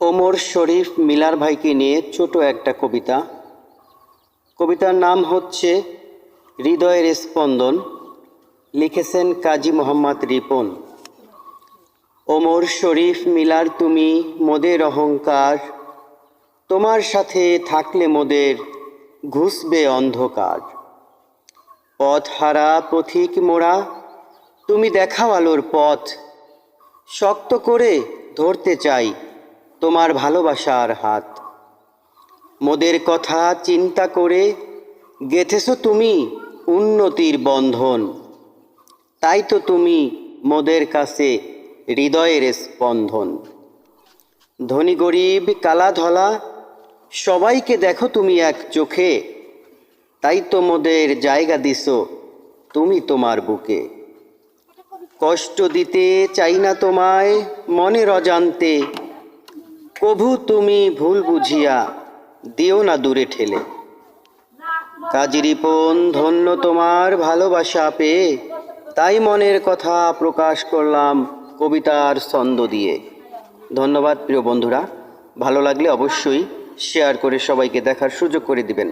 ওমর শরীফ Miller ভাইকে নিয়ে ছোট একটা কবিতা। কবিতার নাম হচ্ছে হৃদয়ের স্পন্দন। লিখেছেন কাজী মোহাম্মদ রিপন। ওমর শরীফ মিলার তুমি মোদের অহংকার, তোমার সাথে থাকলে মোদের ঘুষবে অন্ধকার। পথ হারা পথিক মোরা, তুমি দেখাও আলোর পথ, শক্ত করে ধরতে চাই তোমার ভালোবাসার হাত। মোদের কথা চিন্তা করে গেঁথেছো তুমি উন্নতির বন্ধন, তাই তো তুমি মোদের কাছে হৃদয়ের স্পন্দন। ধনী গরিব কালা ধলা সবাইকে দেখো তুমি এক চোখে, তাই তো মোদের জায়গা দিছো তুমি তোমার বুকে। কষ্ট দিতে চাই না তোমায় মনের অজান্তে, কভু তুমি ভুল বুঝিয়া দিও না দূরে ঠেলে। কাজী রিপন ধন্য তোমার ভালোবাসা পেয়ে, তাই মনের কথা প্রকাশ করলাম কবিতার ছন্দ দিয়ে। ধন্যবাদ প্রিয় বন্ধুরা, ভালো লাগলে অবশ্যই শেয়ার করে সবাইকে দেখার সুযোগ করে দিবেন।